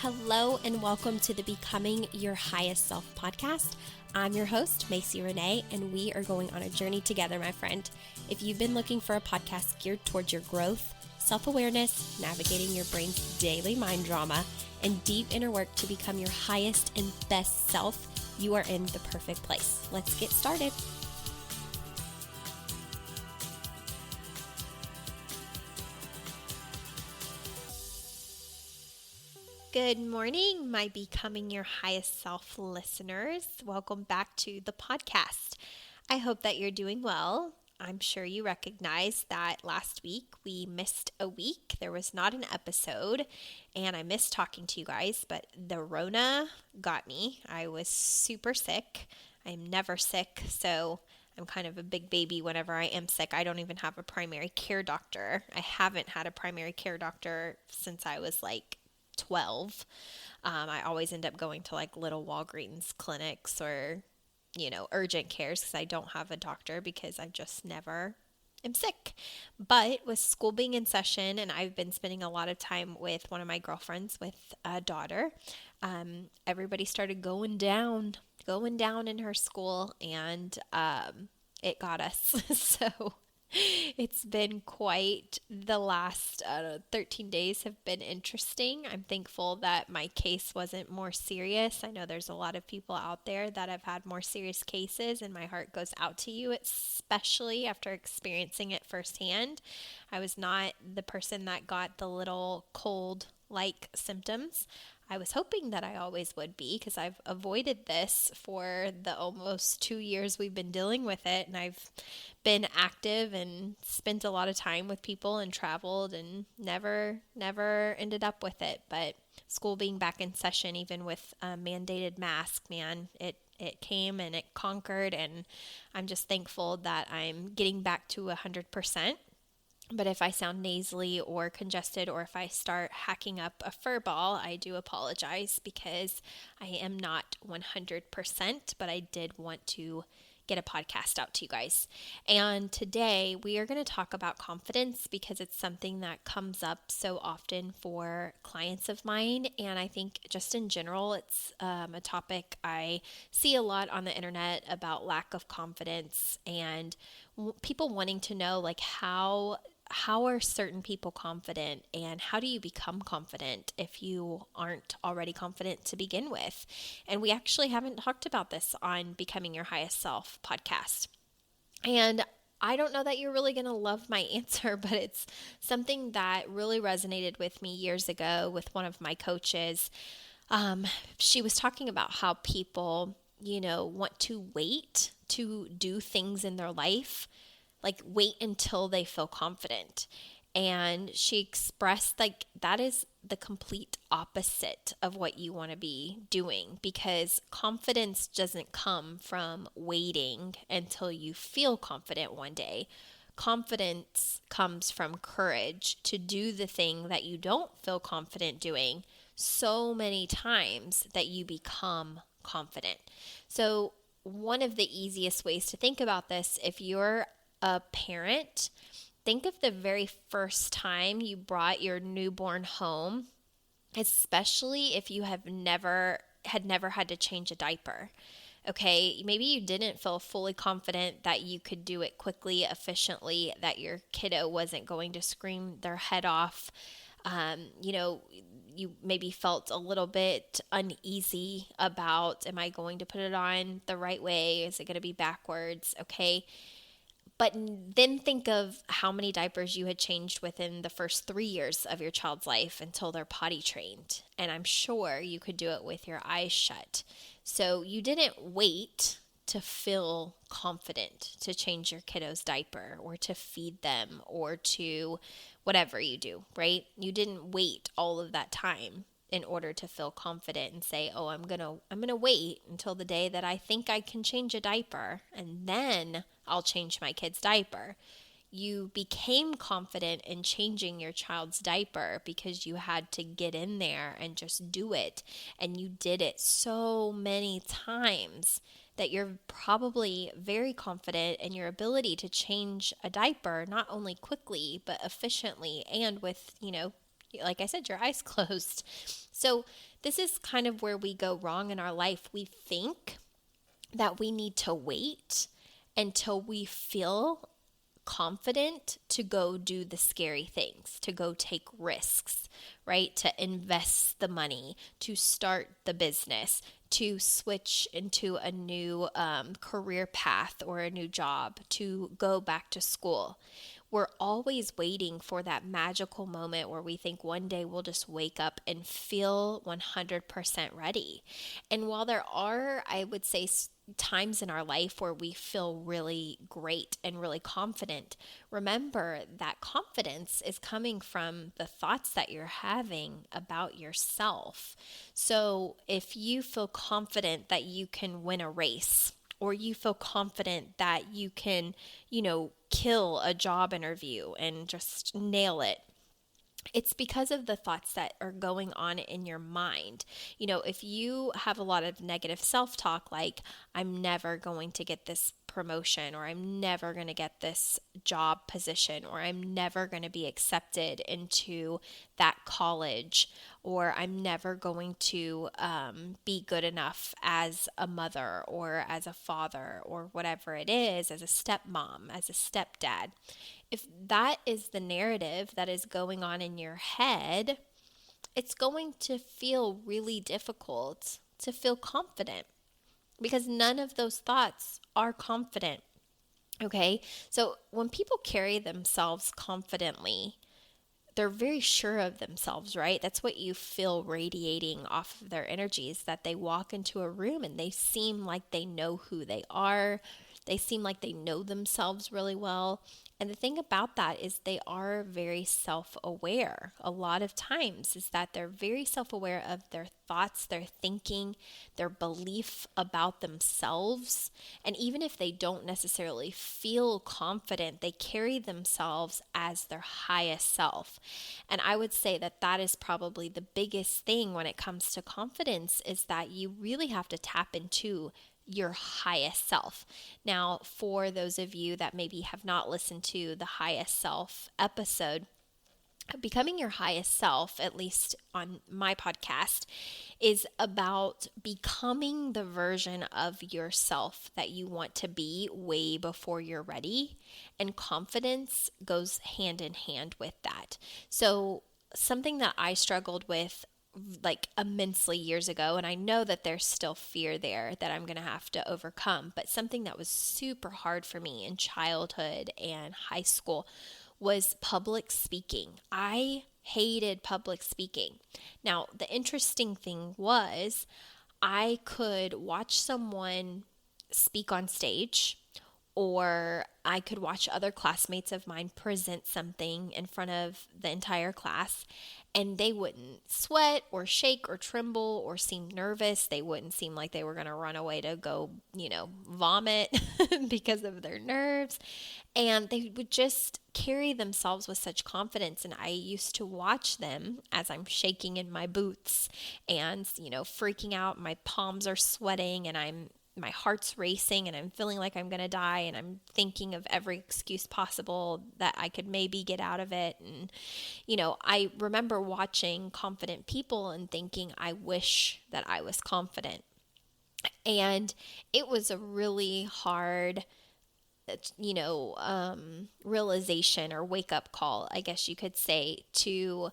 Hello and welcome to the Becoming Your Highest Self podcast. I'm your host, Macy Renee, and we are going on a journey together, my friend. If you've been looking for a podcast geared towards your growth, self-awareness, navigating your brain's daily mind drama, and deep inner work to become your highest and best self, you are in the perfect place. Let's get started. Good morning, my Becoming Your Highest Self listeners. Welcome back to the podcast. I hope that you're doing well. I'm sure you recognize that last week we missed a week. There was not an episode, and I missed talking to you guys, but the Rona got me. I was super sick. I'm never sick, so I'm kind of a big baby whenever I am sick. I don't even have a primary care doctor. I haven't had a primary care doctor since I was like 12. I always end up going to like little Walgreens clinics or, urgent cares because I don't have a doctor because I just never am sick. But with school being in session and I've been spending a lot of time with one of my girlfriends with a daughter, everybody started going down in her school, and it got us. So it's been quite the last 13 days have been interesting. I'm thankful that my case wasn't more serious. I know there's a lot of people out there that have had more serious cases, and my heart goes out to you, especially after experiencing it firsthand. I was not the person that got the little cold-like symptoms. I was hoping that I always would be, because I've avoided this for the almost 2 years we've been dealing with it, and I've been active and spent a lot of time with people and traveled and never ended up with it. But school being back in session, even with a mandated mask, man, it came and it conquered, and I'm just thankful that I'm getting back to 100%. But if I sound nasally or congested, or if I start hacking up a fur ball, I do apologize, because I am not 100%, but I did want to get a podcast out to you guys. And today we are going to talk about confidence, because it's something that comes up so often for clients of mine. And I think just in general, it's a topic I see a lot on the internet about lack of confidence, and people wanting to know, like, how are certain people confident, and how do you become confident if you aren't already confident to begin with? And we actually haven't talked about this on Becoming Your Highest Self podcast. And I don't know that you're really going to love my answer, but it's something that really resonated with me years ago with one of my coaches. She was talking about how people, want to wait to do things in their life, like wait until they feel confident. And she expressed like that is the complete opposite of what you want to be doing, because confidence doesn't come from waiting until you feel confident one day. Confidence comes from courage to do the thing that you don't feel confident doing so many times that you become confident. So one of the easiest ways to think about this, if you're a parent, think of the very first time you brought your newborn home, especially if you had never had to change a diaper. Okay, maybe you didn't feel fully confident that you could do it quickly, efficiently, that your kiddo wasn't going to scream their head off. You maybe felt a little bit uneasy about, am I going to put it on the right way? Is it going to be backwards? Okay. But then think of how many diapers you had changed within the first 3 years of your child's life until they're potty trained. And I'm sure you could do it with your eyes shut. So you didn't wait to feel confident to change your kiddo's diaper or to feed them or to whatever you do, right? You didn't wait all of that time in order to feel confident and say, oh, I'm gonna wait until the day that I think I can change a diaper, and then I'll change my kid's diaper. You became confident in changing your child's diaper because you had to get in there and just do it. And you did it so many times that you're probably very confident in your ability to change a diaper, not only quickly, but efficiently and with, like I said, your eyes closed. So this is kind of where we go wrong in our life. We think that we need to wait until we feel confident to go do the scary things, to go take risks, right? To invest the money, to start the business, to switch into a new career path or a new job, to go back to school. We're always waiting for that magical moment where we think one day we'll just wake up and feel 100% ready. And while there are, I would say, times in our life where we feel really great and really confident, remember that confidence is coming from the thoughts that you're having about yourself. So if you feel confident that you can win a race, or you feel confident that you can, kill a job interview and just nail it, it's because of the thoughts that are going on in your mind. If you have a lot of negative self talk, like, I'm never going to get this promotion, or I'm never going to get this job position, or I'm never going to be accepted into that college, or I'm never going to be good enough as a mother or as a father or whatever it is, as a stepmom, as a stepdad. If that is the narrative that is going on in your head, it's going to feel really difficult to feel confident, because none of those thoughts are confident. Okay? So when people carry themselves confidently, they're very sure of themselves, right? That's what you feel radiating off of their energies, that they walk into a room and they seem like they know who they are. They seem like they know themselves really well. And the thing about that is they are very self-aware. A lot of times is that they're very self-aware of their thoughts, their thinking, their belief about themselves. And even if they don't necessarily feel confident, they carry themselves as their highest self. And I would say that that is probably the biggest thing when it comes to confidence, is that you really have to tap into your highest self. Now, for those of you that maybe have not listened to the highest self episode, becoming your highest self, at least on my podcast, is about becoming the version of yourself that you want to be way before you're ready. And confidence goes hand in hand with that. So, something that I struggled with like immensely years ago, and I know that there's still fear there that I'm going to have to overcome, but something that was super hard for me in childhood and high school was public speaking. I hated public speaking. Now, the interesting thing was I could watch someone speak on stage, or I could watch other classmates of mine present something in front of the entire class, and they wouldn't sweat or shake or tremble or seem nervous. They wouldn't seem like they were going to run away to go, vomit because of their nerves. And they would just carry themselves with such confidence. And I used to watch them as I'm shaking in my boots and, freaking out. My palms are sweating and my heart's racing and I'm feeling like I'm going to die, and I'm thinking of every excuse possible that I could maybe get out of it. And, I remember watching confident people and thinking, I wish that I was confident. And it was a really hard, realization or wake up call, I guess you could say, to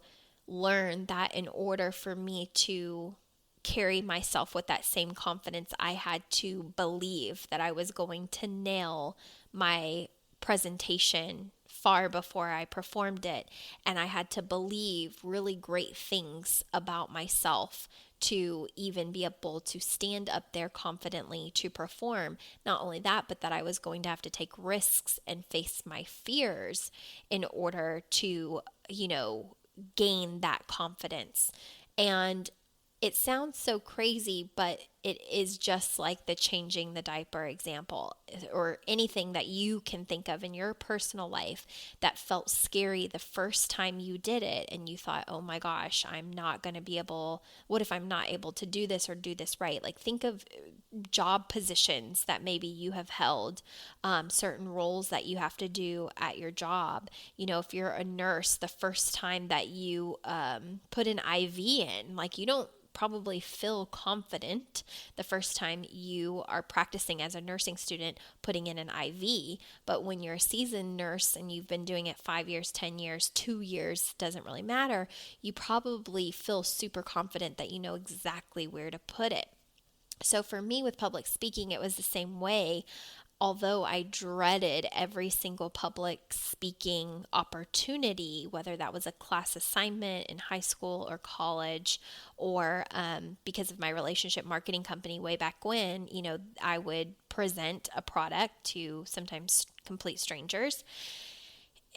learn that in order for me to carry myself with that same confidence, I had to believe that I was going to nail my presentation far before I performed it. And I had to believe really great things about myself to even be able to stand up there confidently to perform. Not only that, but that I was going to have to take risks and face my fears in order to, gain that confidence. And it sounds so crazy, but it is just like the changing the diaper example, or anything that you can think of in your personal life that felt scary the first time you did it and you thought, oh my gosh, I'm not going to be able, what if I'm not able to do this or do this right? Like think of job positions that maybe you have held, certain roles that you have to do at your job. If you're a nurse, the first time that you put an IV in, like you don't probably feel confident the first time you are practicing as a nursing student putting in an IV. But when you're a seasoned nurse and you've been doing it 5 years, 10 years, 2 years, doesn't really matter, you probably feel super confident that you know exactly where to put it. So for me with public speaking, it was the same way. Although I dreaded every single public speaking opportunity, whether that was a class assignment in high school or college, or because of my relationship marketing company way back when, I would present a product to sometimes complete strangers.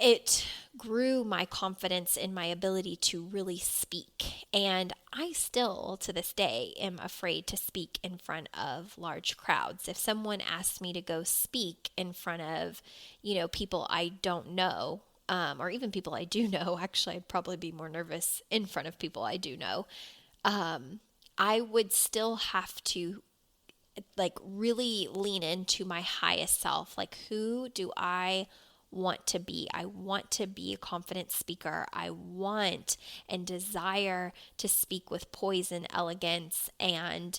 It grew my confidence in my ability to really speak. And I still, to this day, am afraid to speak in front of large crowds. If someone asks me to go speak in front of, people I don't know, or even people I do know, actually, I'd probably be more nervous in front of people I do know. I would still have to like really lean into my highest self. Like, who do I want to be? I want to be a confident speaker. I want and desire to speak with poise and elegance and,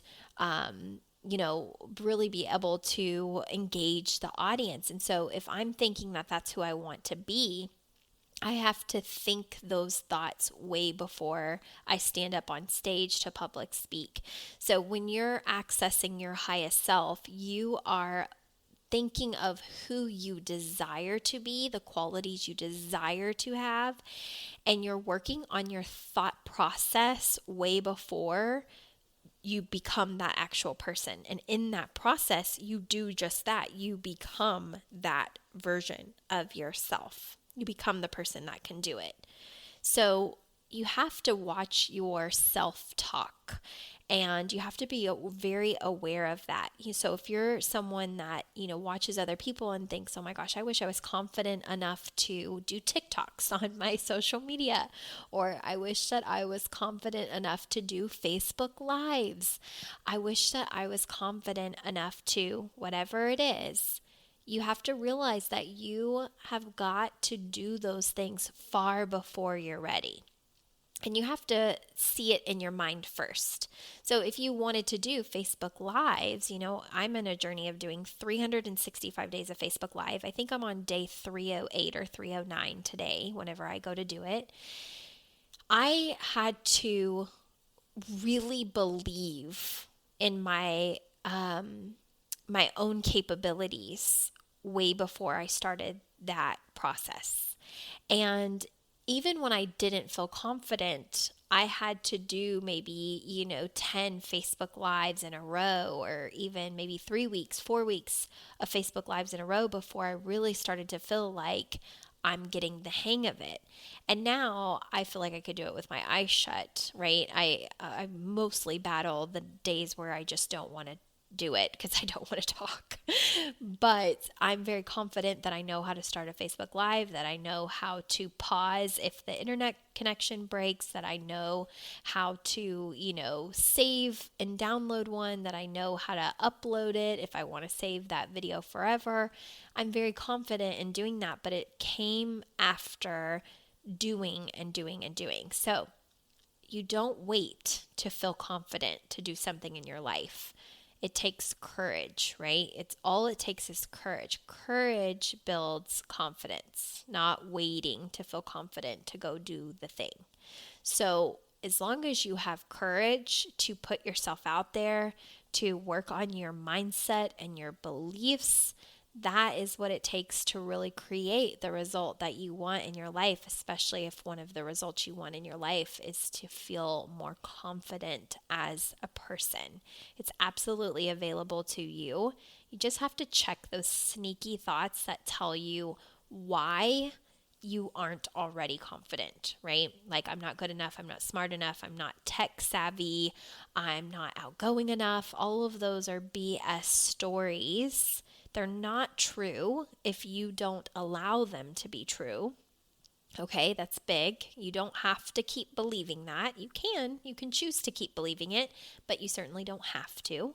really be able to engage the audience. And so if I'm thinking that that's who I want to be, I have to think those thoughts way before I stand up on stage to public speak. So when you're accessing your highest self, you are thinking of who you desire to be, the qualities you desire to have, and you're working on your thought process way before you become that actual person. And in that process, you do just that. You become that version of yourself. You become the person that can do it. So you have to watch your self-talk, and you have to be very aware of that. So if you're someone that, watches other people and thinks, oh my gosh, I wish I was confident enough to do TikToks on my social media, or I wish that I was confident enough to do Facebook Lives. I wish that I was confident enough to whatever it is. You have to realize that you have got to do those things far before you're ready. And you have to see it in your mind first. So if you wanted to do Facebook Lives, I'm in a journey of doing 365 days of Facebook Live. I think I'm on day 308 or 309 today, whenever I go to do it. I had to really believe in my my own capabilities way before I started that process. And even when I didn't feel confident, I had to do maybe, 10 Facebook Lives in a row, or even maybe 3 weeks, 4 weeks of Facebook Lives in a row before I really started to feel like I'm getting the hang of it. And now I feel like I could do it with my eyes shut, right? I mostly battle the days where I just don't want to do it because I don't want to talk. But I'm very confident that I know how to start a Facebook Live, that I know how to pause if the internet connection breaks, that I know how to, save and download one, that I know how to upload it if I want to save that video forever. I'm very confident in doing that, but it came after doing and doing and doing. So you don't wait to feel confident to do something in your life. It takes courage, right? It takes is courage. Courage builds confidence, not waiting to feel confident to go do the thing. So as long as you have courage to put yourself out there, to work on your mindset and your beliefs, that is what it takes to really create the result that you want in your life, especially if one of the results you want in your life is to feel more confident as a person. It's absolutely available to you. You just have to check those sneaky thoughts that tell you why you aren't already confident, right? Like, I'm not good enough, I'm not smart enough, I'm not tech savvy, I'm not outgoing enough. All of those are BS stories. They're not true if you don't allow them to be true. Okay, that's big. You don't have to keep believing that. You can choose to keep believing it, but you certainly don't have to.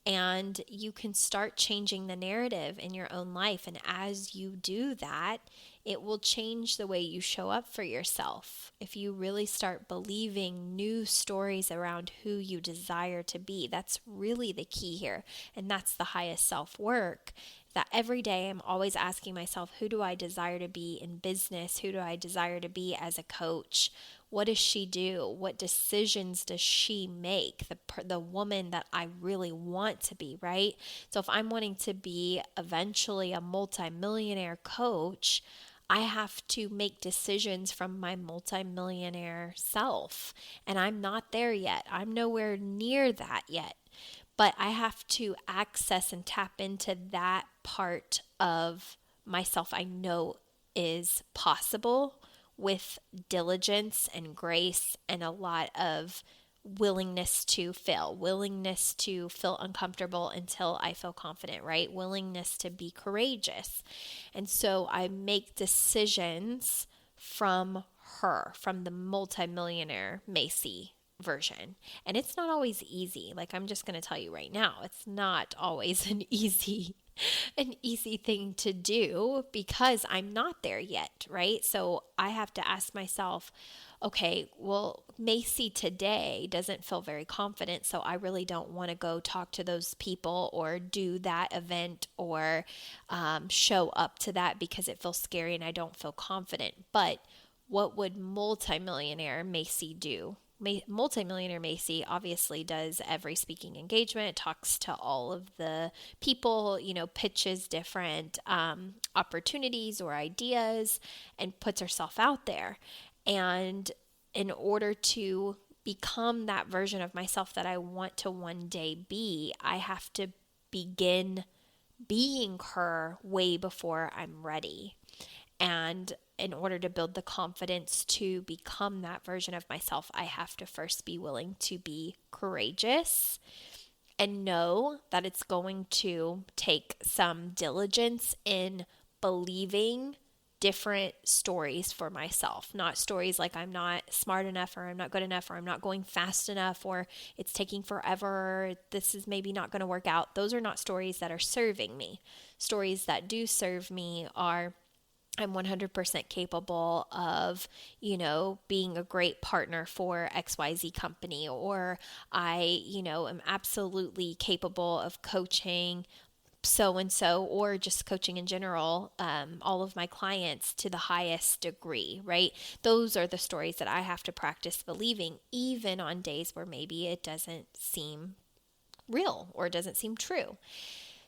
And you can start changing the narrative in your own life. And as you do that, it will change the way you show up for yourself. If you really start believing new stories around who you desire to be, that's really the key here. And that's the highest self work. That every day I'm always asking myself, who do I desire to be in business? Who do I desire to be as a coach? What does she do? What decisions does she make? The woman that I really want to be, right? So if I'm wanting to be eventually a multimillionaire coach, I have to make decisions from my multimillionaire self. And I'm not there yet. I'm nowhere near that yet. But I have to access and tap into that part of myself I know is possible with diligence and grace and a lot of willingness to feel uncomfortable until I feel confident, right? Willingness to be courageous. And so I make decisions from her, from the multimillionaire Macy version. And it's not always easy. Like, I'm just going to tell you right now, it's not always an easy thing to do because I'm not there yet, right? So I have to ask myself, okay, well, Macy today doesn't feel very confident, so I really don't want to go talk to those people or do that event or show up to that because it feels scary and I don't feel confident. But what would multimillionaire Macy do? Multimillionaire Macy obviously does every speaking engagement, talks to all of the people, pitches different opportunities or ideas and puts herself out there. And in order to become that version of myself that I want to one day be, I have to begin being her way before I'm ready. And in order to build the confidence to become that version of myself, I have to first be willing to be courageous and know that it's going to take some diligence in believing different stories for myself. Not stories like I'm not smart enough or I'm not good enough or I'm not going fast enough or it's taking forever or this is maybe not going to work out. Those are not stories that are serving me. Stories that do serve me are I'm 100% capable of, being a great partner for XYZ company, or I, am absolutely capable of coaching so and so, or just coaching in general, all of my clients to the highest degree, right? Those are the stories that I have to practice believing, even on days where maybe it doesn't seem real or doesn't seem true.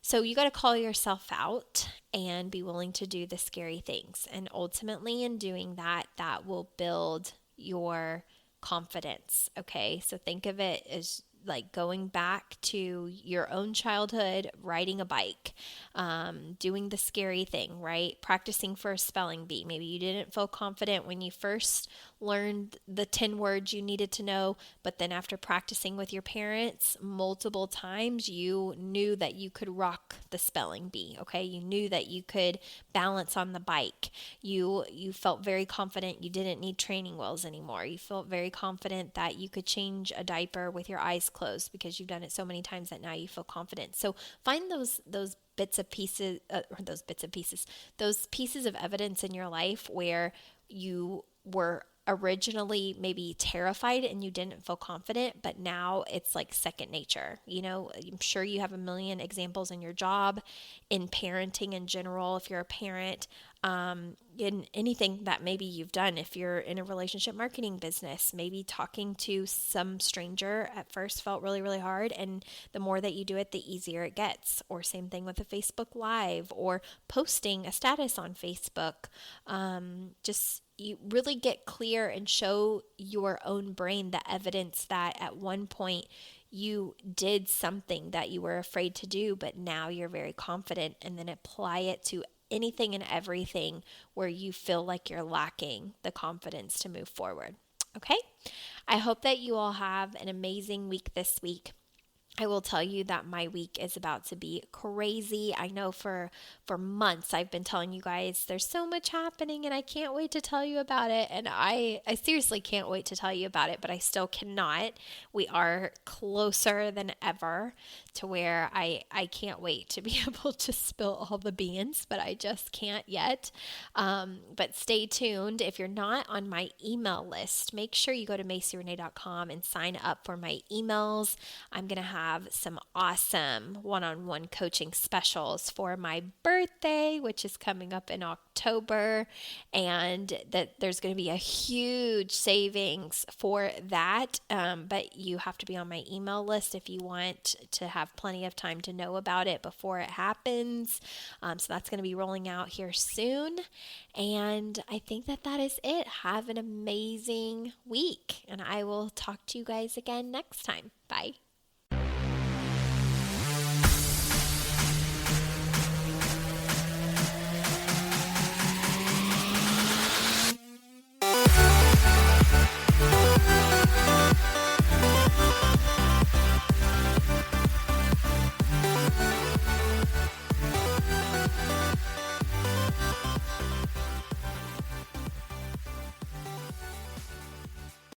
So you got to call yourself out and be willing to do the scary things. And ultimately, in doing that, that will build your confidence. Okay. So think of it as like going back to your own childhood, riding a bike, doing the scary thing, right? Practicing for a spelling bee. Maybe you didn't feel confident when you first learned the 10 words you needed to know, but then after practicing with your parents multiple times, you knew that you could rock the spelling bee, okay? You knew that you could balance on the bike. You felt very confident you didn't need training wheels anymore. You felt very confident that you could change a diaper with your eyes closed because you've done it so many times that now you feel confident. So find those those pieces of evidence in your life where you were originally maybe terrified and you didn't feel confident, but now it's like second nature. I'm sure you have a million examples in your job, in parenting in general, if you're a parent, in anything that maybe you've done. If you're in a relationship marketing business, maybe talking to some stranger at first felt really, really hard. And the more that you do it, the easier it gets. Or same thing with a Facebook Live or posting a status on Facebook. Just you really get clear and show your own brain the evidence that at one point you did something that you were afraid to do, but now you're very confident, and then apply it to anything and everything where you feel like you're lacking the confidence to move forward. Okay? I hope that you all have an amazing week this week. I will tell you that my week is about to be crazy. I know for months I've been telling you guys there's so much happening and I can't wait to tell you about it. And I seriously can't wait to tell you about it, but I still cannot. We are closer than ever to where I can't wait to be able to spill all the beans, but I just can't yet. But stay tuned. If you're not on my email list, make sure you go to MacyRenee.com and sign up for my emails. I'm going to have some awesome one-on-one coaching specials for my birthday, which is coming up in October, and that there's going to be a huge savings for that, but you have to be on my email list if you want to have plenty of time to know about it before it happens. So that's going to be rolling out here soon, and I think that is it. Have an amazing week, and I will talk to you guys again next time. Bye.